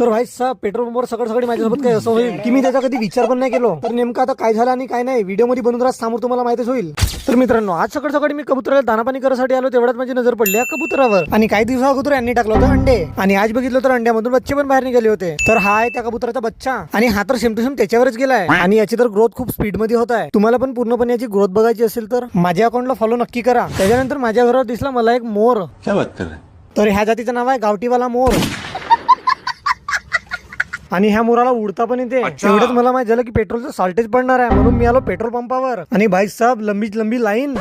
तर भाई साहेब पेट्रोल पंपवर सकाळ सकाळी माझ्यासोबत काय असं होईल की मी त्याचा कधी विचार पण नाही केलो. तर नेमकं आता काय झालं आणि काय नाही व्हिडिओ मध्ये बनवून राहत समोर तुम्हाला माहितीच होईल. तर मित्रांनो आज सकाळ सकाळी मी कबुतराला दाना पाणी करायसाठी आलो तेवढ्यात माझी नजर पडली या कबुतरावर आणि काही दिवसा अगोदर यांनी टाकलं होतं अंडे आणि आज बघितलं तर अंड्यामधून बच्चे पण बाहेर निघाले होते. तर हा आहे त्या कबुतराचा बच्चा आणि हा तर सेम टू सेम त्याच्यावरच गेलाय आणि याची तर ग्रोथ खूप स्पीड मध्ये होत आहे. तुम्हाला पण पूर्णपणे याची ग्रोथ बघायची असेल तर माझ्या अकाउंटला फॉलो नक्की करा. त्याच्यानंतर माझ्या घरावर दिसला मला एक मोर. तर ह्या जातीचं नाव आहे गावठीवाला मोर आणि ह्या मोराला उडता पण येते. एवढंच मला माहित झालं की पेट्रोलचं शॉर्टेज पडणार आहे म्हणून मी आलो पेट्रोल पंपावर आणि भाई साहेब लंबी लाईन.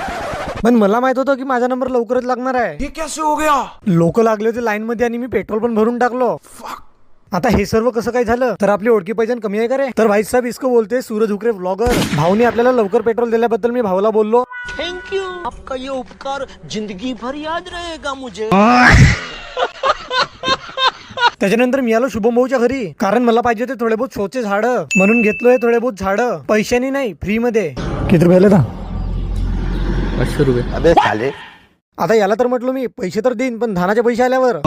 पण मला माहित होतं की माझा नंबर लवकरच लागणार आहे. ये कैसे हो गया? लोक लागले होते लाईन मध्ये आणि मी पेट्रोल पण भरून टाकलो. आता हे सर्व कसं काय झालं तर आपली ओळखी पैजण कमी आहे का रे. तर भाई साहेब इसको बोलते सूरज हुकरे व्लॉगर. भाऊनी आपल्याला लवकर पेट्रोल दिल्याबद्दल मी भाऊला बोललो थैंक यू, आपका ये उपकार जिंदगी भर याद रहेगा मुझे. त्याच्यानंतर मी आलो शुभम भाऊच्या घरी कारण मला पाहिजे होते थोडे बहुत शोचे झाड म्हणून घेतलोय थोडे बहुत झाड पैशानी नाही फ्री मध्ये. किती रुपये आले? 500 रुपये. अबे साले. आता याला तर म्हटलो मी पैसे तर देईन पण धानाचे पैसे आल्यावर.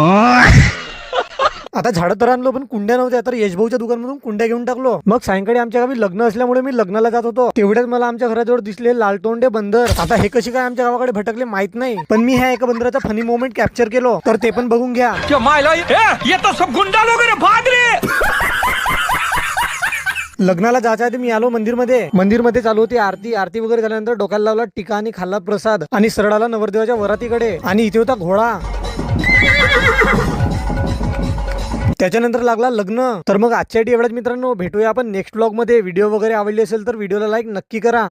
आता झाडं तर आणलो पण कुंड्या नव्हत्या तर यशभाऊच्या दुकानमधून कुंड्या घेऊन टाकलो. मग सायंकाळी आमच्या गावी लग्न असल्यामुळे मी लग्नाला जात होतो तेवढ्यात मला आमच्या घराजवळ दिसले लालतोंडे बंदर. आता हे कशी काय आमच्या गावाकडे भटकले माहित नाही पण मी ह्या एका बंदराचा फनी मोमेंट कॅप्चर केलो तर ते पण बघून घ्या. ये तो सब गुंडा लोग हैं, भाग रे. लग्नाला जायच्या आधी मी आलो मंदिरमध्ये चालू होती आरती वगैरे झाल्यानंतर डोक्याला लावला टीका आणि खाल्ला प्रसाद आणि सरळ आला नवरदेवाच्या वरातीकडे आणि इथे होता घोडा. त्याच्यानंतर लागला लग्न. तर मग आजच्या एवढ्याच मित्रांनो भेटूया आपण नेक्स्ट व्लॉग मध्ये. व्हिडिओ वगैरे आवडली असेल तर व्हिडिओला लाईक नक्की करा.